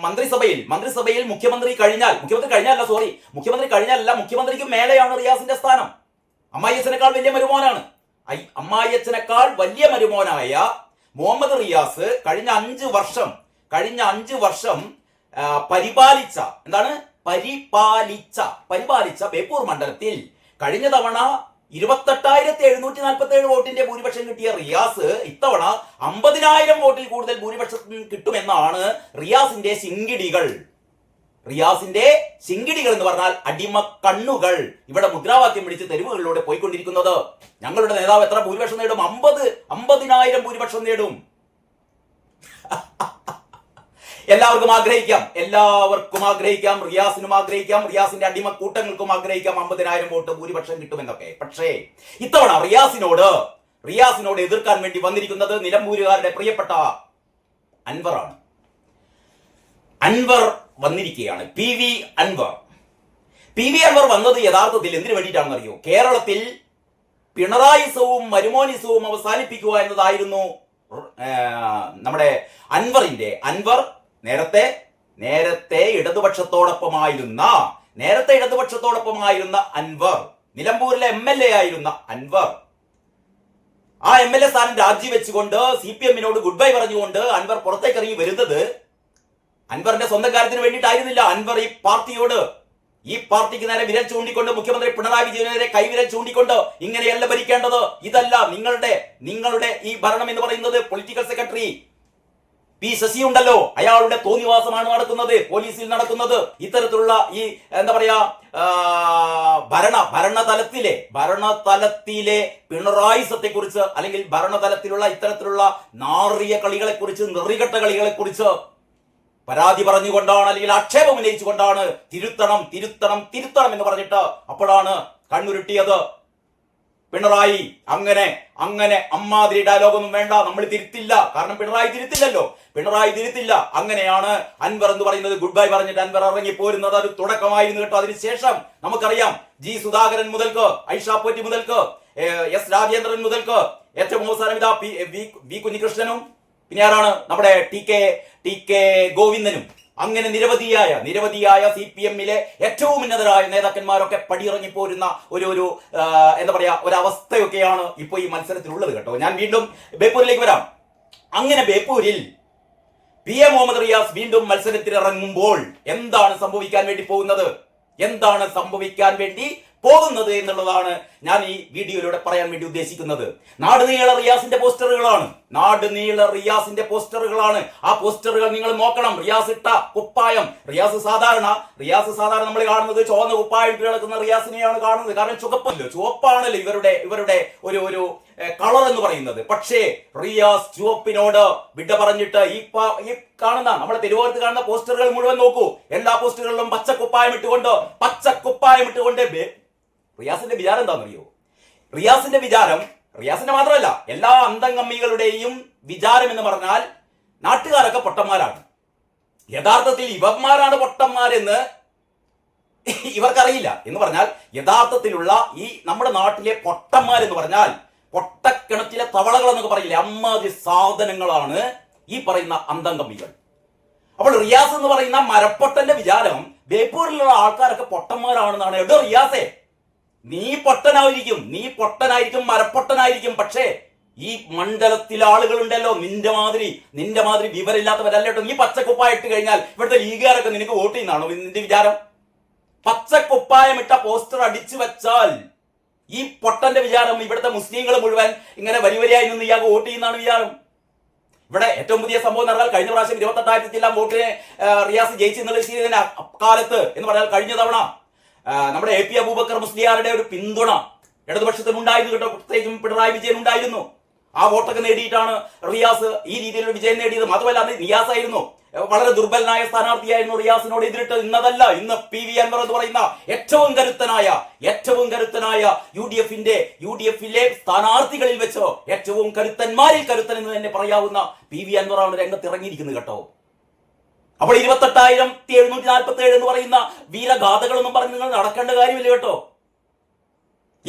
മന്ത്രിസഭയിൽ മുഖ്യമന്ത്രി കഴിഞ്ഞാലല്ല, മുഖ്യമന്ത്രിക്ക് മേലെയാണ് റിയാസിന്റെ സ്ഥാനം. അമ്മായിയച്ഛനേക്കാൾ വലിയ മരുമോനാണ്. അമ്മായിയച്ഛനേക്കാൾ വലിയ മരുമോനായ മുഹമ്മദ് റിയാസ് കഴിഞ്ഞ 5 വർഷം പരിപാലിച്ച ബേപ്പൂർ മണ്ഡലത്തിൽ കഴിഞ്ഞ തവണ 28,747 വോട്ടിന്റെ ഭൂരിപക്ഷം കിട്ടിയ റിയാസ് ഇത്തവണ 50,000 വോട്ടിൽ കൂടുതൽ ഭൂരിപക്ഷം കിട്ടുമെന്നാണ് റിയാസിന്റെ ശിങ്കിടികൾ എന്ന് പറഞ്ഞാൽ അടിമ കണ്ണുകൾ ഇവിടെ മുദ്രാവാക്യം പിടിച്ച് തെരുവുകളിലൂടെ പോയിക്കൊണ്ടിരിക്കുന്നത്. ഞങ്ങളുടെ നേതാവ് എത്ര ഭൂരിപക്ഷം നേടും? 50,000 ഭൂരിപക്ഷം നേടും. എല്ലാവർക്കും ആഗ്രഹിക്കാം, റിയാസിനും ആഗ്രഹിക്കാം, റിയാസിന്റെ അടിമക്കൂട്ടങ്ങൾക്കും ആഗ്രഹിക്കാം 50,000 വോട്ട് ഭൂരിപക്ഷം കിട്ടുമെന്നൊക്കെ. പക്ഷേ ഇത്തവണ റിയാസിനോട് എതിർക്കാൻ വേണ്ടി വന്നിരിക്കുന്നത് നിലമ്പൂരുകാരുടെ പ്രിയപ്പെട്ട അൻവറാണ്. അൻവർ വന്നിരിക്കുകയാണ്. PV അൻവർ വന്നത് യഥാർത്ഥത്തിൽ എന്തിനു വേണ്ടിയിട്ടാണെന്ന് അറിയോ? കേരളത്തിൽ പിണറായിസവും മരുമോനിസവും അവസാനിപ്പിക്കുക എന്നതായിരുന്നു നമ്മുടെ അൻവർ നേരത്തെ ഇടതുപക്ഷത്തോടൊപ്പമായിരുന്ന അൻവർ, നിലമ്പൂരിലെ MLA ആയിരുന്ന അൻവർ, ആ MLA സ്ഥാനം രാജിവെച്ചുകൊണ്ട് CPM-നോട് ഗുഡ് ബൈ പറഞ്ഞുകൊണ്ട് അൻവർ പുറത്തേക്ക് ഇറങ്ങി വരുന്നത് അൻവറിന്റെ സ്വന്തം കാര്യത്തിന് വേണ്ടിയിട്ടായിരുന്നില്ല. അൻവർ ഈ പാർട്ടിക്ക് നേരെ വിരൽ ചൂണ്ടിക്കൊണ്ട്, മുഖ്യമന്ത്രി പിണറായി വിജയനെതിരെ കൈവിരൽ ചൂണ്ടിക്കൊണ്ട് ഇങ്ങനെയല്ല ഭരിക്കേണ്ടത്, ഇതല്ല നിങ്ങളുടെ ഈ ഭരണം എന്ന് പറയുന്നത്, പൊളിറ്റിക്കൽ സെക്രട്ടറി P. ശശി ഉണ്ടല്ലോ, അയാളുടെ തോന്നിവാസമാണ് നടക്കുന്നത്, പോലീസിൽ നടക്കുന്നത്. ഇത്തരത്തിലുള്ള ഈ ഭരണതലത്തിലെ പിണറായിസത്തെ കുറിച്ച്, അല്ലെങ്കിൽ ഭരണതലത്തിലുള്ള ഇത്തരത്തിലുള്ള നാറിയ കളികളെ കുറിച്ച്, നെറികെട്ട കളികളെ കുറിച്ച് പരാതി പറഞ്ഞുകൊണ്ടാണ്, അല്ലെങ്കിൽ ആക്ഷേപം ഉന്നയിച്ചുകൊണ്ടാണ് തിരുത്തണം എന്ന് പറഞ്ഞിട്ട് അപ്പോഴാണ് കണ്ണുരുട്ടിയത് പിണറായി. അങ്ങനെ അമ്മാതിരി ഡയലോഗൊന്നും വേണ്ട, നമ്മൾ തിരുത്തില്ല, കാരണം പിണറായി തിരുത്തില്ല. അങ്ങനെയാണ് അൻവർ എന്ന് പറയുന്നത് ഗുഡ് ബൈ പറഞ്ഞിട്ട് അൻവർ ഇറങ്ങി പോരുന്നത്. ഒരു തുടക്കമായിരുന്നു കേട്ടോ. അതിനുശേഷം നമുക്കറിയാം G. സുധാകരൻ മുതൽക്ക്, ഐഷ പോറ്റി മുതൽക്ക്, S. രാജേന്ദ്രൻ മുതൽക്ക്, ഏറ്റവും അവസാനം ഇതാ V. കുഞ്ഞികൃഷ്ണനും, പിന്നെ ആരാണ് നമ്മുടെ TK ഗോവിന്ദനും, അങ്ങനെ നിരവധിയായ CPM-ലെ ഏറ്റവും ഉന്നതരായ നേതാക്കന്മാരൊക്കെ പടിയിറങ്ങി പോരുന്ന ഒരവസ്ഥയൊക്കെയാണ് ഇപ്പോൾ ഈ മത്സരത്തിലുള്ളത് കേട്ടോ. ഞാൻ വീണ്ടും ബേപ്പൂരിലേക്ക് വരാം. അങ്ങനെ ബേപ്പൂരിൽ PM മുഹമ്മദ് റിയാസ് വീണ്ടും മത്സരത്തിനിറങ്ങുമ്പോൾ എന്താണ് സംഭവിക്കാൻ വേണ്ടി പോകുന്നത് എന്നുള്ളതാണ് ഞാൻ ഈ വീഡിയോയിലൂടെ പറയാൻ വേണ്ടി ഉദ്ദേശിക്കുന്നത്. നാടുനീള റിയാസിന്റെ പോസ്റ്ററുകളാണ്. ആ പോസ്റ്ററുകൾ നിങ്ങൾ നോക്കണം. റിയാസ് ഇട്ട കുപ്പായം, റിയാസ് സാധാരണ നമ്മൾ കാണുന്നത് ചുവന്ന കുപ്പായം ഇട്ട് കിടക്കുന്ന റിയാസിനെയാണ് കാണുന്നത്. കാരണം ചുവപ്പാണല്ലോ ഇവരുടെ ഒരു കളർ എന്ന് പറയുന്നത്. പക്ഷേ റിയാസ് ചുവപ്പിനോട് വിട പറഞ്ഞിട്ട് ഈ കാണുന്ന, നമ്മുടെ തിരുവോരത്ത് കാണുന്ന പോസ്റ്ററുകൾ മുഴുവൻ നോക്കൂ. എല്ലാ പോസ്റ്ററുകളിലും പച്ചക്കുപ്പായം ഇട്ടുകൊണ്ട് റിയാസിന്റെ വിചാരം എന്താണെന്നറിയോ? റിയാസിന്റെ മാത്രമല്ല, എല്ലാ അന്തംഗമ്മികളുടെയും വിചാരം എന്ന് പറഞ്ഞാൽ നാട്ടുകാരൊക്കെ പൊട്ടന്മാരാണ്. യഥാർത്ഥത്തിൽ ഇവന്മാരാണ് പൊട്ടന്മാരെന്ന് ഇവർക്കറിയില്ല. എന്ന് പറഞ്ഞാൽ യഥാർത്ഥത്തിലുള്ള ഈ നമ്മുടെ നാട്ടിലെ പൊട്ടന്മാരെന്ന് പറഞ്ഞാൽ പൊട്ടക്കിണറ്റിലെ തവളകൾ എന്നൊക്കെ പറയില്ലേ, അമ്മാതിരി സാധനങ്ങളാണ് ഈ പറയുന്ന അന്തംഗമ്മികൾ. അപ്പോൾ റിയാസ് എന്ന് പറയുന്ന മരപ്പൊട്ടന്റെ വിചാരം ബേപ്പൂരിലുള്ള ആൾക്കാരൊക്കെ പൊട്ടന്മാരാണെന്നാണ്. എടോ റിയാസേ, നീ പൊട്ടനായിരിക്കും, മരപ്പൊട്ടനായിരിക്കും. പക്ഷേ ഈ മണ്ഡലത്തിലെ ആളുകളുണ്ടല്ലോ, നിന്റെ മാതിരി വിവരമില്ലാത്തവരല്ല കേട്ടോ. നീ പച്ചക്കുപ്പായിട്ട് കഴിഞ്ഞാൽ ഇവിടുത്തെ ലീഗുകാരൊക്കെ നിനക്ക് വോട്ട് ചെയ്യുന്നതാണോ നിന്റെ വിചാരം? പച്ചക്കുപ്പായമിട്ട പോസ്റ്റർ അടിച്ചു വെച്ചാൽ ഈ പൊട്ടന്റെ വിചാരം ഇവിടുത്തെ മുസ്ലിങ്ങൾ മുഴുവൻ ഇങ്ങനെ വരിയായി നിന്ന് ഇയാൾക്ക് വോട്ട് ചെയ്യുന്നതാണ് വിചാരം. ഇവിടെ ഏറ്റവും പുതിയ സംഭവം എന്ന് പറഞ്ഞാൽ കഴിഞ്ഞ പ്രാവശ്യം 28,000 വോട്ടിനെ റിയാസ് ജയിച്ചെന്നുള്ള കാലത്ത് എന്ന് പറഞ്ഞാൽ കഴിഞ്ഞ തവണ നമ്മുടെ AP അബൂബക്കർ മുസ്ലിയാരുടെ ഒരു പിന്തുണ ഇടതുപക്ഷത്തിന് ഉണ്ടായിരുന്നു കേട്ടോ. പ്രത്യേകിച്ചും പിണറായി വിജയൻ ഉണ്ടായിരുന്നു. ആ വോട്ടൊക്കെ നേടിയിട്ടാണ് റിയാസ് ഈ രീതിയിലുള്ള വിജയം നേടിയത്. മാത്രമല്ല അന്ന് നിയാസ് ആയിരുന്നു, വളരെ ദുർബലനായ സ്ഥാനാർത്ഥിയായിരുന്നു. റിയാസിനോട് എതിരിട്ട് ഇന്നതല്ല, ഇന്ന് PV അൻവർ എന്ന് പറയുന്ന ഏറ്റവും കരുത്തനായ UDF-ലെ സ്ഥാനാർത്ഥികളിൽ വെച്ച് ഏറ്റവും കരുത്തന്മാരിൽ കരുത്തൻ എന്ന് തന്നെ പറയാവുന്ന PV അൻവറാണ് രംഗത്ത് ഇറങ്ങിയിരിക്കുന്നത് കേട്ടോ. അപ്പോൾ 28,747 എന്ന് പറയുന്ന വീരഗാഥകളൊന്നും പറഞ്ഞ് നിങ്ങൾ നടക്കേണ്ട കാര്യമില്ല കേട്ടോ.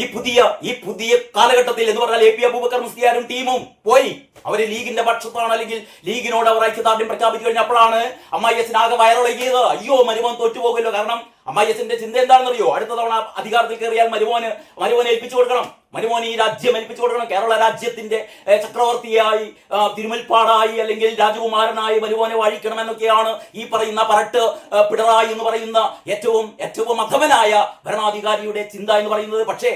ഈ പുതിയ കാലഘട്ടത്തിൽ എന്ന് പറഞ്ഞാൽ AP അബൂബക്കർ മുസ്ലിയാരും ടീമും പോയി. അവര് ലീഗിന്റെ പക്ഷത്താണ്, അല്ലെങ്കിൽ ലീഗിനോട് അവർ ഐക്യദാർഢ്യം പ്രഖ്യാപിച്ചു കഴിഞ്ഞപ്പോഴാണ് അമ്മായിയച്ഛൻ ആകെ വയറിളകിയത്. അയ്യോ മരുമോൻ തോറ്റുപോകുമല്ലോ. കാരണം അമ്മായിയച്ഛന്റെ ചിന്ത എന്താണെന്നറിയോ? അടുത്ത തവണ അധികാരത്തിൽ കയറിയാൽ മരുമോനെ ഏൽപ്പിച്ചു കൊടുക്കണം, മരുമോൻ ഈ രാജ്യം ഏൽപ്പിച്ചു കൊടുക്കണം. കേരള രാജ്യത്തിന്റെ ചക്രവർത്തിയായി, തിരുമുൽപ്പാടായി, അല്ലെങ്കിൽ രാജകുമാരനായി മരുമോനെ വാഴിക്കണം എന്നൊക്കെയാണ് ഈ പറയുന്ന പരട്ട് പിണറായി എന്ന് പറയുന്ന ഏറ്റവും അധമനായ ഭരണാധികാരിയുടെ ചിന്ത എന്ന് പറയുന്നത്. പക്ഷേ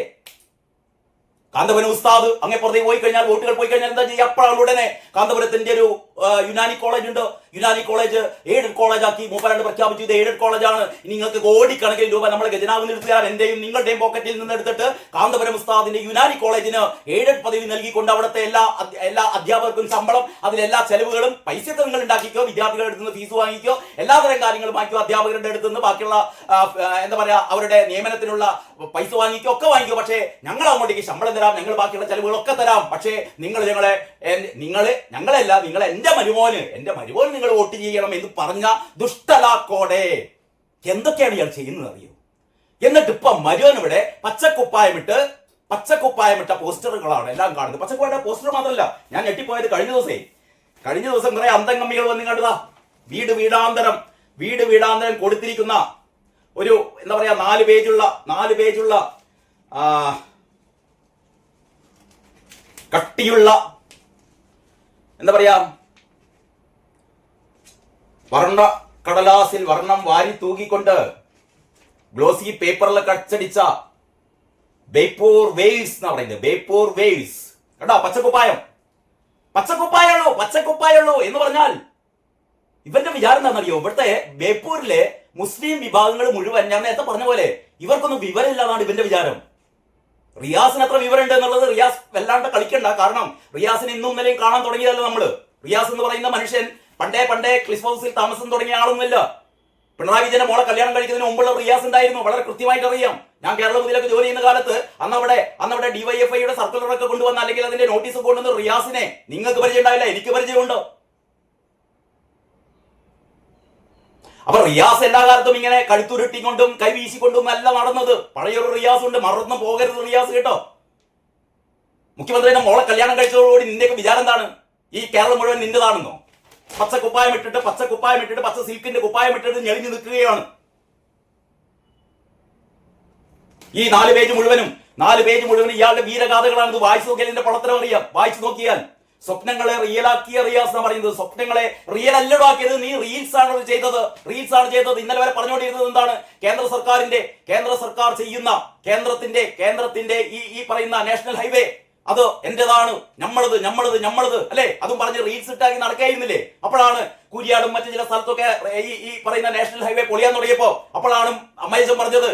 കാന്തപുരം ഉസ്താദ് അങ്ങേ പുറത്തേക്ക് പോയി കഴിഞ്ഞാൽ, വോട്ടുകൾ പോയി കഴിഞ്ഞാൽ എന്താ ചെയ്യുക? അപ്പോഴാണ് ഉടനെ കാന്തപുരത്തിന്റെ ഒരു യുനാനി കോളേജ് ഉണ്ട്, യുനാനി കോളേജ് എയ്ഡഡ് കോളേജ് ആക്കി മൂപ്പരാണ്ട് പ്രഖ്യാപിച്ചു. ഇത് എയ്ഡഡ് കോളേജാണ്, ഇനി നിങ്ങൾക്ക് കോടിക്കണക്കിന് രൂപ നമ്മളെ ഖജനാവിൽ നിന്ന് എടുത്തുകാർ എന്റെയും നിങ്ങളുടെയും പോക്കറ്റിൽ നിന്ന് എടുത്തിട്ട് കാന്തപുരം ഉസ്താദിന്റെ യുനാനി കോളേജിന് എയ്ഡഡ് പദവി നൽകിക്കൊണ്ട് അവിടുത്തെ എല്ലാ അധ്യാപകർക്കും ശമ്പളം, അതിലെല്ലാ ചെലവുകളും പൈസയൊക്കെ നിങ്ങൾ ഉണ്ടാക്കിക്കോ, വിദ്യാർത്ഥികളുടെ അടുത്ത് നിന്ന് ഫീസ് വാങ്ങിക്കോ, എല്ലാതരം കാര്യങ്ങളും വാങ്ങിക്കോ, അധ്യാപകരുടെ അടുത്ത് നിന്ന് ബാക്കിയുള്ള എന്താ പറയാ അവരുടെ നിയമനത്തിനുള്ള പൈസ വാങ്ങിക്കോ, ഒക്കെ വാങ്ങിക്കോ. പക്ഷേ ഞങ്ങൾ അങ്ങോട്ടേക്ക് ശമ്പളം തരാം, ഞങ്ങൾ ബാക്കിയുള്ള ചെലവുകളൊക്കെ തരാം. പക്ഷേ നിങ്ങൾ ഞങ്ങളല്ല, നിങ്ങൾ എന്റെ മരുമോന് നിങ്ങൾ വോട്ട് ചെയ്യണം എന്ന് പറഞ്ഞ ദുഷ്ടലാക്കോടെ എന്തൊക്കെയാണ് ഇയാൾ ചെയ്യുന്നത് അറിയോ? എന്നിട്ട് ഇപ്പൊ മരുവൻ ഇവിടെ പച്ചക്കുപ്പായമിട്ട പോസ്റ്ററുകളാണ് എല്ലാം കാണുന്നത്. പച്ചക്കുപ്പായ പോസ്റ്റർ മാത്രമല്ല, ഞാൻ ഞെട്ടിപ്പോയത് കഴിഞ്ഞ ദിവസം കുറെ അന്തംഗമ്മികൾ വന്നു കണ്ടതാ. വീട് വീടാന്തരം കൊടുത്തിരിക്കുന്ന ഒരു എന്താ പറയാ 4 പേജുള്ള കട്ടിയുള്ള എന്താ പറയാ കടലാസിൽ വർണ്ണം വാരി തൂക്കിക്കൊണ്ട് ഗ്ലോസി പേപ്പറിലൊക്കെ അച്ചടിച്ച ബേപ്പൂർ വേവ്സ് എന്നാ പറയുന്നത്. ബേപ്പൂർ വേവ്സ് കേട്ടോ, പച്ചക്കുപ്പായുള്ളൂ എന്ന് പറഞ്ഞാൽ ഇവന്റെ വിചാരം എന്താണെന്നറിയോ? ഇവിടുത്തെ ബേപ്പൂരിലെ മുസ്ലിം വിഭാഗങ്ങൾ മുഴുവൻ ഞാൻ നേരത്തെ പറഞ്ഞ പോലെ ഇവർക്കൊന്നും വിവരമില്ലാതാണ് ഇവന്റെ വിചാരം. റിയാസിന് എത്ര വിവരമുണ്ട് എന്നുള്ളത് റിയാസ് വല്ലാണ്ട് കളിക്കണ്ട. കാരണം റിയാസിന് ഇന്നും ഇന്നലെയും കാണാൻ തുടങ്ങിയതല്ല നമ്മള്. റിയാസ് എന്ന് പറയുന്ന മനുഷ്യൻ പണ്ടേ ക്ലിഫ് ഹൗസിൽ താമസം തുടങ്ങിയ ആളൊന്നുമില്ല. പിണറായി വിജയന്റെ മോളെ കല്യാണം കഴിക്കുന്നതിന് മുമ്പുള്ള റിയാസ് ഉണ്ടായിരുന്നു, വളരെ കൃത്യമായിട്ട് അറിയാം. ഞാൻ കേരളത്തിലൊക്കെ ജോലി ചെയ്യുന്ന കാലത്ത് അന്നവിടെ ഡിവൈഎഫ്ഐയുടെ സർക്കുലറൊക്കെ കൊണ്ടുവന്ന, അല്ലെങ്കിൽ അതിന്റെ നോട്ടീസ് കൊണ്ടുവന്ന റിയാസിനെ നിങ്ങൾക്ക് പരിചയം ഉണ്ടാവില്ല, എനിക്ക് പരിചയമുണ്ട്. അപ്പൊ റിയാസ് എല്ലാ കാലത്തും ഇങ്ങനെ കഴുത്തുരുട്ടിക്കൊണ്ടും കൈവീശിക്കൊണ്ടും അല്ല നടന്നത്. പഴയൊരു റിയാസ് ഉണ്ട്, മറന്നു പോകരുത് റിയാസ് കേട്ടോ. മുഖ്യമന്ത്രിയുടെ മോളെ കല്യാണം കഴിച്ചതോടുകൂടി നിന്റെയൊക്കെ വിചാരം എന്താണ്? ഈ കേരളം മുഴുവൻ നിന്റെതാണെന്നോ? പച്ചക്കുപ്പായം ഇട്ടിട്ട് പച്ച സിൽക്കിന്റെ കുപ്പായം ഇട്ടിട്ട് ഞെളിഞ്ഞു നിൽക്കുകയാണ്. ഈ 4 പേജ് മുഴുവനും ഇയാളുടെ വീരഗാഥകളാണ്. ഇത് വായിച്ചു നോക്കിയാൽ ഇതിന്റെ പളത്തരം അറിയാം. വായിച്ചു നോക്കിയാൽ സ്വപ്നങ്ങളെ റിയലാക്കിയ റിയാസ് എന്ന് പറയുന്നത്. സ്വപ്നങ്ങളെ റിയൽ അല്ലടോ ആക്കിയത് നീ, റീൽസ് ആണ് ചെയ്തത്. ഇന്നലെ വരെ പറഞ്ഞുകൊണ്ടിരുന്നത് എന്താണ്? കേന്ദ്ര സർക്കാർ ചെയ്യുന്ന കേന്ദ്രത്തിന്റെ ഈ പറയുന്ന നാഷണൽ ഹൈവേ അത് എന്റേതാണ്, ഞമ്മളത് അല്ലെ, അതും പറഞ്ഞ് റീൽസ് ഇട്ടാക്കി നടക്കായിരുന്നില്ലേ? അപ്പോഴാണ് കുരിയാടും മറ്റു ചില സ്ഥലത്തൊക്കെ ഈ പറയുന്ന നാഷണൽ ഹൈവേ പൊളിയാൻ തുടങ്ങിയപ്പോ അപ്പോഴാണ് അമ്മായിച്ചൻ പറഞ്ഞത്,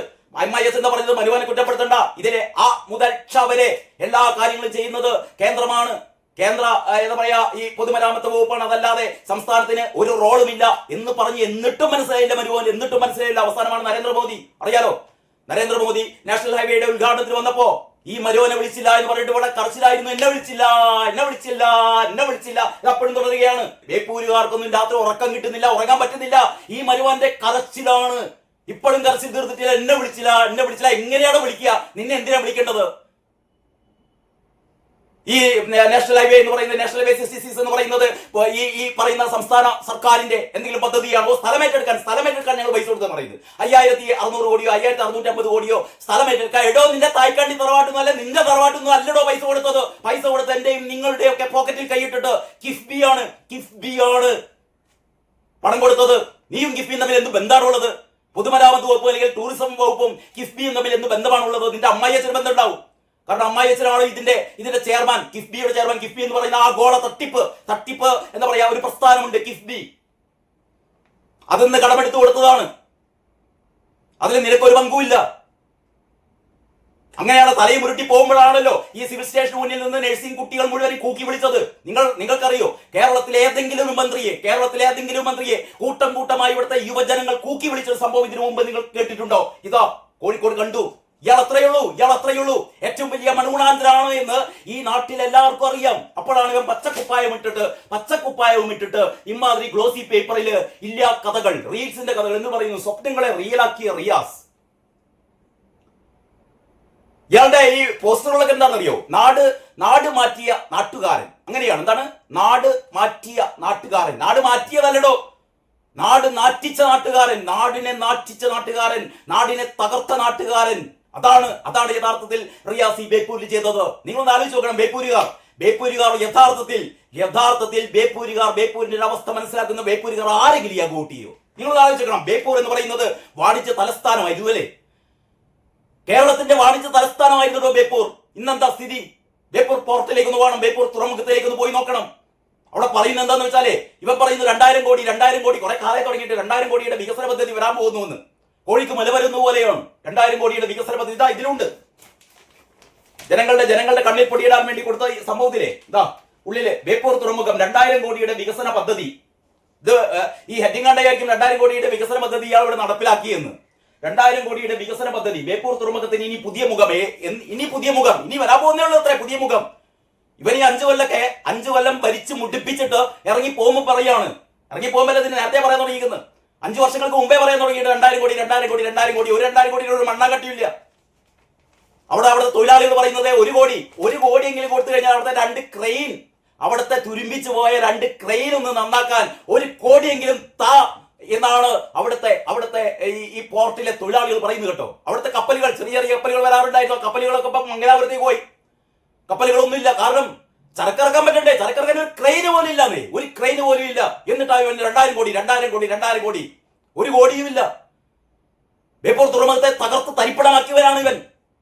മരുവാനെ കുറ്റപ്പെടുത്തണ്ട, ഇതിലെ ആ മുതൽ ക്ഷ വരെ എല്ലാ കാര്യങ്ങളും ചെയ്യുന്നത് കേന്ദ്രമാണ്, എന്താ പറയാ ഈ പൊതുമരാമത്ത് വകുപ്പാണ്, അതല്ലാതെ സംസ്ഥാനത്തിന് ഒരു റോളുമില്ല എന്ന് പറഞ്ഞ് എന്നിട്ടും മനസ്സിലായില്ല. അവസാനമാണ് നരേന്ദ്രമോദി, അറിയാലോ, നരേന്ദ്രമോദി നാഷണൽ ഹൈവേയുടെ ഉദ്ഘാടനത്തിൽ വന്നപ്പോ ഈ മരുവനെ വിളിച്ചില്ല എന്ന് പറഞ്ഞിട്ട് ഇവിടെ കരച്ചിലായിരുന്നു. എന്നെ വിളിച്ചില്ല. അപ്പോഴും തുടരുകയാണ്. ബേപ്പൂരുകാർക്കൊന്നും രാത്രി ഉറക്കം കിട്ടുന്നില്ല, ഉറങ്ങാൻ പറ്റുന്നില്ല. ഈ മരുവന്റെ കരച്ചിലാണ്. ഇപ്പോഴും കരച്ചിൽ തീർത്തിട്ടില്ല. എന്നെ വിളിച്ചില്ല. എങ്ങനെയാണ് വിളിക്കുക? നിന്നെ എന്തിനാ വിളിക്കേണ്ടത്? ഈ നാഷണൽ ഹൈവേ എന്ന് പറയുന്നത്, നാഷണൽ ഹൈവേ 66 എന്ന് പറയുന്നത് ഈ പറയുന്ന സംസ്ഥാന സർക്കാരിന്റെ എന്തെങ്കിലും പദ്ധതിയാണോ? സ്ഥലമേറ്റെടുക്കാൻ ഞങ്ങൾ പൈസ കൊടുത്തെന്ന് പറയുന്നത് 5600 കോടിയോ 5650 കോടിയോ സ്ഥലമേറ്റെടുക്കാൻ. എടോ, നിന്റെ തായ്ക്കാണ്ടി തറവാട്ടൊന്നും അല്ല, നിന്റെ തറവാട്ടൊന്നും അല്ലടോ പൈസ കൊടുത്തത് എന്റെയും നിങ്ങളുടെയും ഒക്കെ പോക്കറ്റിൽ കൈയിട്ടിട്ട് കിഫ്ബിയാണ് പണം കൊടുത്തത്. നീയും കിഫ്ബിയും തമ്മിൽ എന്ത് ബന്ധമാണുള്ളത്? പൊതുമരാമത്ത് വകുപ്പ് അല്ലെങ്കിൽ ടൂറിസം വകുപ്പും കിഫ്ബിയും തമ്മിൽ എന്ത് ബന്ധമാണുള്ളത്? നിന്റെ അമ്മായിയച്ഛന് ബന്ധം ഉണ്ടാവും. കാരണം അമ്മായിയച്ഛനാണ് ഇതിന്റെ ചെയർമാൻ, കിഫ്ബിയുടെ ചെയർമാൻ. കിഫ്ബി എന്ന് പറയുന്ന ആഗോള തട്ടിപ്പ് എന്താ പറയാ ഒരു പ്രസ്ഥാനമുണ്ട് കിഫ്ബി. അതിന്ന് കടമെടുത്തു കൊടുത്തതാണ്. അതിൽ നിനക്കൊരു പങ്കുമില്ല. അങ്ങനെയാണ് തലയും ഉരുട്ടി പോകുമ്പോഴാണല്ലോ ഈ സിവിൽ സ്റ്റേഷന് മുന്നിൽ നിന്ന് നഴ്സിംഗ് കുട്ടികൾ മുഴുവൻ കൂക്കി വിളിച്ചത്. നിങ്ങൾക്കറിയോ, കേരളത്തിലെ ഏതെങ്കിലും മന്ത്രിയെ കൂട്ടമായി ഇവിടുത്തെ യുവജനങ്ങൾ കൂക്കി വിളിച്ചൊരു സംഭവം ഇതിനു മുമ്പ് നിങ്ങൾ കേട്ടിട്ടുണ്ടോ? ഇതാ കോഴിക്കോട് കണ്ടു. ഇയാൾ അത്രയുള്ളൂ. ഏറ്റവും വലിയ മണുകുണാന്തരാണ് എന്ന് ഈ നാട്ടിൽ എല്ലാവർക്കും അറിയാം. അപ്പോഴാണ് ഇവൻ പച്ചക്കുപ്പായവും ഇട്ടിട്ട് ഇമാതിരി ഗ്ലോസി പേപ്പറിൽ ഇല്ലാ കഥകൾ, റീൽസിന്റെ കഥകൾ എന്ന് പറയുന്നു. സ്വപ്നങ്ങളെ റിയലാക്കിയ റിയാസ് ഇയാളുടെ ഈ പോസ്റ്ററുകളൊക്കെ എന്താണെന്നറിയോ? നാട് മാറ്റിയ നാട്ടുകാരൻ, അങ്ങനെയാണ്. എന്താണ് നാട് മാറ്റിയ നാട്ടുകാരൻ? നാട് മാറ്റിയതല്ലടോ, നാട് നാറ്റിച്ച നാട്ടുകാരൻ, നാടിനെ നാറ്റിച്ച നാട്ടുകാരൻ, നാടിനെ തകർത്ത നാട്ടുകാരൻ. അതാണ് യഥാർത്ഥത്തിൽ റിയാസ് ഈ ബേപ്പൂരിൽ ചെയ്തത്. നിങ്ങളൊന്ന് ആലോചിച്ച് നോക്കണം. ബേപ്പൂരുകാർ യഥാർത്ഥത്തിൽ ബേപ്പൂരിന്റെ അവസ്ഥ മനസ്സിലാക്കുന്ന ബേപ്പൂരുകാർ ആരെങ്കിലും ഈ വോട്ട് ചെയ്യോ? നിങ്ങളൊന്ന് ആലോചിക്കണം. ബേപ്പൂർ എന്ന് പറയുന്നത് വാണിജ്യ തലസ്ഥാനമായിരുന്നു അല്ലേ? കേരളത്തിന്റെ വാണിജ്യ തലസ്ഥാനമായിരുന്നല്ലോ ബേപ്പൂർ. ഇന്നെന്താ സ്ഥിതി? ബേപ്പൂർ പോർട്ടിലേക്ക് ഒന്ന് പോകണം, ബേപ്പൂർ തുറമുഖത്തിലേക്ക് ഒന്ന് പോയി നോക്കണം. അവിടെ പറയുന്നത് എന്താന്ന് വെച്ചാലേ, ഇവ പറയുന്നത് 2000 കോടി കുറെ കാലം തുടങ്ങിയിട്ട് 2000 കോടിയുടെ വികസന പദ്ധതി വരാൻ പോകുന്നു. കോഴിക്ക് മല വരുന്ന പോലെയാണ് 2000 കോടിയുടെ വികസന പദ്ധതി. ഇതാ ഇതിലുണ്ട്. ജനങ്ങളുടെ കണ്ണിൽ പൊടിയിടാൻ വേണ്ടി കൊടുത്ത ഈ സംഭവത്തിലെ ഇതാ ഉള്ളില് ബേപ്പൂർ തുറമുഖം 2000 കോടിയുടെ വികസന പദ്ധതി. ഇത് ഈ ഹെഡിങ് കണ്ടായിരിക്കും 2000 കോടിയുടെ വികസന പദ്ധതി ഇയാൾ ഇവിടെ നടപ്പിലാക്കിയെന്ന്. 2000 കോടിയുടെ വികസന പദ്ധതി ബേപ്പൂർ തുറമുഖത്തിന് ഇനി പുതിയ മുഖം, ഇനി വരാൻ പോകുന്നേ അത്ര പുതിയ മുഖം. ഇവന് 5 കൊല്ലം ഭരിച്ച് മുടിപ്പിച്ചിട്ട് ഇറങ്ങി പോകുമ്പോൾ പറയാണ്, ഇറങ്ങി പോകുമ്പോൾ അതിന് നേരത്തെ പറയാൻ തുടങ്ങിയിരിക്കുന്നത്. 5 വർഷങ്ങൾക്ക് മുമ്പേ പറയാൻ തുടങ്ങിയിട്ട് 2000 കോടി ഒരു 2000 കോടിയുടെ ഒരു മണ്ണാങ്കട്ടിയില്ല. അവിടുത്തെ തൊഴിലാളികൾ പറയുന്നത് 1 കോടിയെങ്കിലും കൊടുത്തു കഴിഞ്ഞാൽ അവിടുത്തെ തുരുമ്പിച്ചു പോയ 2 ക്രെയിൻ ഒന്ന് നന്നാക്കാൻ 1 കോടിയെങ്കിലും എന്നാണ് അവിടുത്തെ ഈ പോർട്ടിലെ തൊഴിലാളികൾ പറയുന്നത് കേട്ടോ. അവിടുത്തെ കപ്പലുകൾ, ചെറിയ കപ്പലുകൾ വരാറുണ്ടായിരുന്നു. കപ്പലുകളൊക്കെ ഇപ്പം മംഗലാപുരത്തേക്ക് പോയി. കപ്പലുകളൊന്നുമില്ല. കാരണം ചരക്കിറക്കാൻ പറ്റണ്ടേ? ചരക്കിറക്കാൻ ഒരു ക്രെയിന് പോലും ഇല്ലാന്നേ, ഒരു ക്രെയിന് പോലും ഇല്ല. എന്നിട്ടാണ് 2000 കോടി 1 കോടിയുമില്ല. ബേപ്പൂർ തുറമുഖത്തെ തകർത്ത് തരിപ്പണമാക്കിയവനാണ്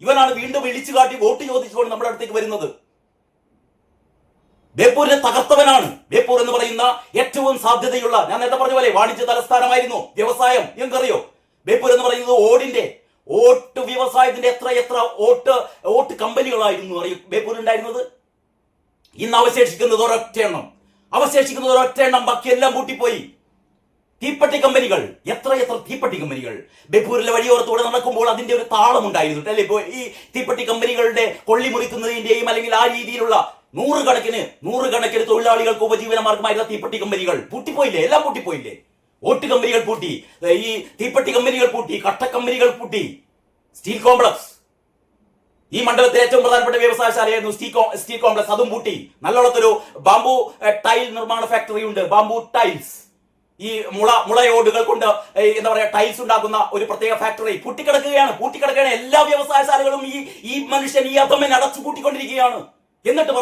ഇവനാണ് വീണ്ടും വിളിച്ചു കാട്ടി വോട്ട് ചോദിച്ചുകൊണ്ട് നമ്മുടെ അടുത്തേക്ക് വരുന്നത്. ബേപ്പൂരിനെ തകർത്തവനാണ്. ബേപ്പൂർ എന്ന് പറയുന്ന ഏറ്റവും സാധ്യതയുള്ള, ഞാൻ നേരത്തെ പറഞ്ഞ പോലെ വാണിജ്യ തലസ്ഥാനമായിരുന്നു, വ്യവസായം. നിങ്ങൾക്കറിയോ ബേപ്പൂർ എന്ന് പറയുന്നത് ഓട്ട് വ്യവസായത്തിന്റെ എത്ര ഓട്ട് കമ്പനികളായിരുന്നു അറിയും ബേപ്പൂർ ഉണ്ടായിരുന്നത്. ഇന്ന് അവശേഷിക്കുന്നത് ഒരൊറ്റ എണ്ണം, ബാക്കിയെല്ലാം പൂട്ടിപ്പോയി. തീപ്പെട്ടി കമ്പനികൾ, എത്ര തീപ്പെട്ടി കമ്പനികൾ ബേപ്പൂരിലെ വഴിയോരത്തൂടെ നടക്കുമ്പോൾ അതിന്റെ ഒരു താളം ഉണ്ടായിരുന്നു അല്ലെ? ഇപ്പോ ഈ തീപ്പെട്ടി കമ്പനികളുടെ കൊള്ളി മുറിക്കുന്നതിന്റെയും അല്ലെങ്കിൽ ആ രീതിയിലുള്ള നൂറുകണക്കിന് തൊഴിലാളികൾക്ക് ഉപജീവനമാർഗമായിരുന്ന തീപ്പെട്ടി കമ്പനികൾ പൂട്ടിപ്പോയില്ലേ? എല്ലാം പൂട്ടിപ്പോയില്ലേ? ഓട്ട് കമ്പനികൾ പൂട്ടി, ഈ തീപ്പെട്ടി കമ്പനികൾ പൂട്ടി, കട്ട കമ്പനികൾ പൂട്ടി. സ്റ്റീൽ കോംപ്ലക്സ്, ഈ മണ്ഡലത്തിലെ ഏറ്റവും പ്രധാനപ്പെട്ട വ്യവസായശാലയായിരുന്നു സ്റ്റീൽ കോംപ്ലക്സ്, അതും പൂട്ടി. നല്ലോളത്തൊരു ബാംബു ടൈൽ നിർമ്മാണ ഫാക്ടറി ഉണ്ട്, ബാംബു ടൈൽസ്. ഈ മുളയോടുകൾ കൊണ്ട് എന്താ പറയാ ടൈൽസ് ഉണ്ടാക്കുന്ന ഒരു പ്രത്യേക ഫാക്ടറി പൂട്ടിക്കിടക്കുകയാണ്. എല്ലാ വ്യവസായശാലകളും ഈ മനുഷ്യൻ ഈ അധമൻ അടച്ചു പൂട്ടിക്കൊണ്ടിരിക്കുകയാണ്. എന്നിട്ട്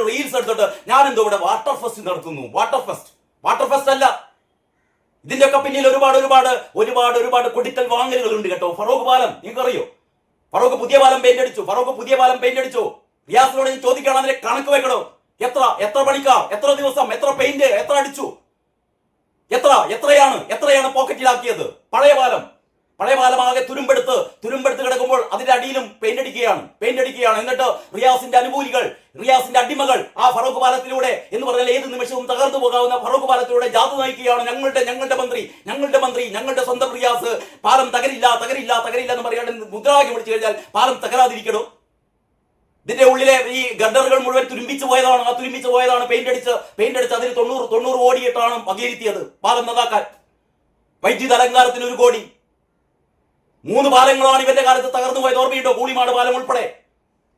റീൽസ് എടുത്തിട്ട് ഞാൻ എന്തോ ഇവിടെ വാട്ടർ ഫെസ്റ്റ് നടത്തുന്നു. വാട്ടർ ഫെസ്റ്റ് അല്ല. ഇതിന്റെയൊക്കെ പിന്നിൽ ഒരുപാട് കൊടുക്കൽ വാങ്ങലുകൾ ഉണ്ട് കേട്ടോ. ഫറോക്ക് പാലം നിങ്ങൾക്കറിയോ? ഫറോക്ക് പുതിയ പാലം പെയിന്റ് അടിച്ചു. റിയാസിനോട് ചോദിക്കണം, അതിന്റെ കണക്ക് വെക്കണോ? എത്ര പണിക്കാർ, എത്ര ദിവസം, എത്ര പെയിന്റ്, എത്ര അടിച്ചു, എത്രയാണ് പോക്കറ്റിലാക്കിയത്? പഴയ പാലം ആകെ തുരുമ്പെടുത്ത് കിടക്കുമ്പോൾ അതിന്റെ അടിയിലും പെയിന്റ് അടിക്കുകയാണ്. എന്നിട്ട് റിയാസിന്റെ അടിമകൾ ആ ഫറോക്ക് പാലത്തിലൂടെ എന്ന് പറഞ്ഞാൽ ഏത് നിമിഷവും തകർന്നു പോകാവുന്ന ഫറോക്ക് പാലത്തിലൂടെ ജാഥ നയിക്കുകയാണ്. ഞങ്ങളുടെ മന്ത്രി, ഞങ്ങളുടെ സ്വന്തം റിയാസ് പാലം തകരില്ല എന്ന് പറയാണ്ട് മുദ്രാവാക്യം വിളിച്ചു കഴിഞ്ഞാൽ പാലം തകരാതിരിക്കണോ? ഇതിന്റെ ഉള്ളിലെ ഈ ഗഡറുകൾ മുഴുവൻ തുരുമ്പിച്ചു പോയതാണ്. പെയിന്റ് അടിച്ച് അതിന് 90 കോടിയിട്ടാണ് വകയിരുത്തിയത് പാലം നന്നാക്കാൻ. വൈദ്യുത അലങ്കാരത്തിന് 1 കോടി. 3 പാലങ്ങളാണ് ഇവന്റെ കാലത്ത് തകർന്നു പോയത്. ഓർമ്മയുണ്ടോ? കൂളിമാട് പാലം ഉൾപ്പെടെ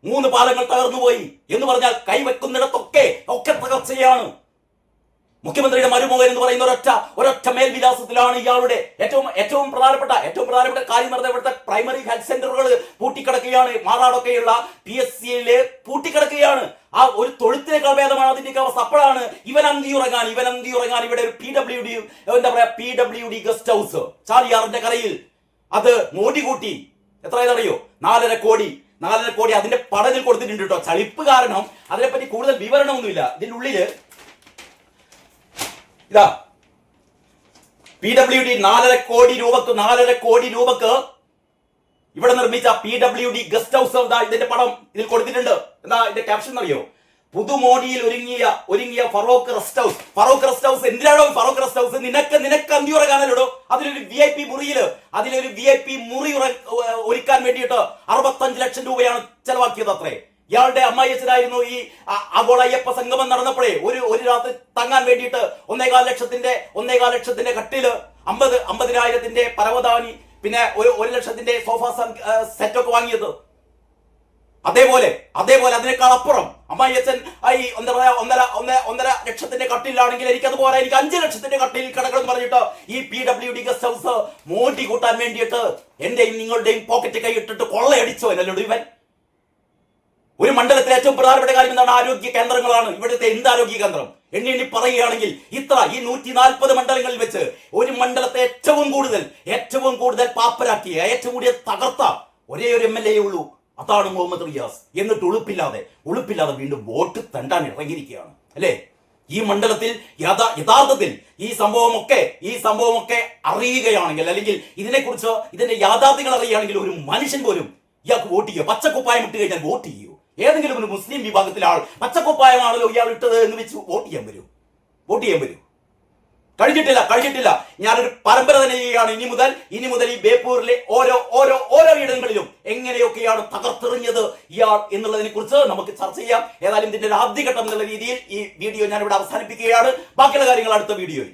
3 പാലങ്ങൾ തകർന്നുപോയി എന്ന് പറഞ്ഞാൽ കൈവെക്കുന്നിടത്തൊക്കെ തകർച്ചയാണ്. മുഖ്യമന്ത്രിയുടെ മരുമകൻ എന്ന് പറയുന്ന ഒരൊറ്റ മേൽവിലാസത്തിലാണ് ഇയാളുടെ ഏറ്റവും പ്രധാനപ്പെട്ട കാര്യം നടന്ന ഇവിടുത്തെ പ്രൈമറി ഹെൽത്ത് സെന്ററുകൾ പൂട്ടിക്കിടക്കുകയാണ്. മാറാടൊക്കെയുള്ള PSCയിലെ പൂട്ടിക്കിടക്കുകയാണ്. ആ ഒരു തൊഴുത്തിനേക്കാൾ ഭേദമാണ് അതിന്റെ അവസ്ഥ. അപ്പോഴാണ് ഇവൻ അന്തി ഉറങ്ങാൻ ഇവിടെ ഒരു PWD ഗസ്റ്റ് ഹൗസ് ചാലിയാറിന്റെ കരയിൽ അത് മോടി കൂട്ടി. എത്രയെന്നറിയോ? 4.5 കോടി അതിന്റെ പടനിൽ കൊടുത്തിട്ടുണ്ട് കേട്ടോ. ചളിപ്പ് കാരണം അതിനെപ്പറ്റി കൂടുതൽ വിവരണമൊന്നുമില്ല. ഇതിന്റെ ഉള്ളില് ഇതാ PWD 4.5 കോടി രൂപക്ക് ഇവിടെ നിർമ്മിച്ച PWD ഗസ്റ്റ് ഹൗസ് ഇതിന്റെ പടം ഇതിൽ കൊടുത്തിട്ടുണ്ട്. എന്താ ഇതിന്റെ ക്യാപ്ഷൻ അറിയോ? പുതുമോടിയിൽ ഒരുങ്ങിയ ഫറോക്ക് റെസ്റ്റ് ഹൗസ്. എന്തിനാണോ ഫറോക്ക് റെസ്റ്റ് ഹൗസ്? നിനക്ക് അന്തി ഉറങ്ങാനല്ലോ. അതിലൊരു VIP മുറി ഒരുക്കാൻ വേണ്ടിയിട്ട് 65 ലക്ഷം രൂപയാണ് ചെലവാക്കിയത്. അത്രേ. ഇയാളുടെ അമ്മായിയച്ഛനായിരുന്നു ഈ ആഗോള അയ്യപ്പ സംഗമം നടന്നപ്പോഴേ ഒരു രാത്രി തങ്ങാൻ വേണ്ടിയിട്ട് 1.5 ലക്ഷത്തിന്റെ കട്ടില്, 50,000 പരവതാനി, പിന്നെ 1 ലക്ഷത്തിന്റെ സോഫ സെറ്റൊക്കെ വാങ്ങിയത്. അതേപോലെ അതിനേക്കാൾ അപ്പുറം അമ്മായി അച്ഛൻ ഈ എന്താ പറയാ 1.5 ലക്ഷത്തിന്റെ കട്ടിലാണെങ്കിൽ എനിക്ക് അതുപോലെ എനിക്ക് 5 ലക്ഷത്തിന്റെ കട്ടിൽ കിടക്കണം പറഞ്ഞിട്ട് ഈ PWD ഗസ്റ്റ് ഹൗസ് മോടി കൂട്ടാൻ വേണ്ടിയിട്ട് എന്റെയും നിങ്ങളുടെയും പോക്കറ്റ് കൈയിട്ടിട്ട് കൊള്ളയടിച്ചോ എന്നല്ലോ ഇവൻ. ഒരു മണ്ഡലത്തിലെ ഏറ്റവും പ്രധാനപ്പെട്ട കാര്യം എന്താണ്? ആരോഗ്യ കേന്ദ്രങ്ങളാണ്. ഇവിടുത്തെ എന്ത് ആരോഗ്യ കേന്ദ്രം എണ്ണി പറയുകയാണെങ്കിൽ ഈ 140 മണ്ഡലങ്ങളിൽ വെച്ച് ഒരു മണ്ഡലത്തെ ഏറ്റവും കൂടുതൽ പാപ്പരാക്കിയ, ഏറ്റവും കൂടുതൽ തകർത്ത ഒരേ ഒരു MLA ഉള്ളൂ, അതാണ് മുഹമ്മദ് റിയാസ്. എന്നിട്ട് ഉളുപ്പില്ലാതെ വീണ്ടും വോട്ട് തണ്ടാൻ ഇറങ്ങിയിരിക്കുകയാണ് അല്ലേ? ഈ മണ്ഡലത്തിൽ യഥാർത്ഥത്തിൽ ഈ സംഭവമൊക്കെ അറിയുകയാണെങ്കിൽ, അല്ലെങ്കിൽ ഇതിന്റെ യാഥാർത്ഥ്യങ്ങൾ അറിയുകയാണെങ്കിൽ ഒരു മനുഷ്യൻ പോലും ഇയാൾക്ക് വോട്ട് ചെയ്യുക. പച്ചക്കുപ്പായം ഇട്ട് കഴിഞ്ഞാൽ വോട്ട് ചെയ്യൂ. ഏതെങ്കിലും ഒരു മുസ്ലിം വിഭാഗത്തിലെ ആൾ പച്ചക്കുപ്പായമാണല്ലോ ഇയാൾ ഇട്ടത് എന്ന് വെച്ച് വോട്ട് ചെയ്യാൻ വരൂ? കഴിഞ്ഞിട്ടില്ല. ഞാനൊരു പരമ്പര തന്നെ ചെയ്യുകയാണ്. ഇനി മുതൽ ഈ ബേപ്പൂരിലെ ഓരോ ഇടങ്ങളിലും എങ്ങനെയൊക്കെയാണ് തകർത്തെറിഞ്ഞത് ഇയാൾ എന്നുള്ളതിനെ കുറിച്ച് നമുക്ക് ചർച്ച ചെയ്യാം. ഏതായാലും ഇതിന്റെ ഒരു ആദ്യഘട്ടം എന്നുള്ള രീതിയിൽ ഈ വീഡിയോ ഞാൻ ഇവിടെ അവസാനിപ്പിക്കുകയാണ്. ബാക്കിയുള്ള കാര്യങ്ങൾ അടുത്ത വീഡിയോയിൽ.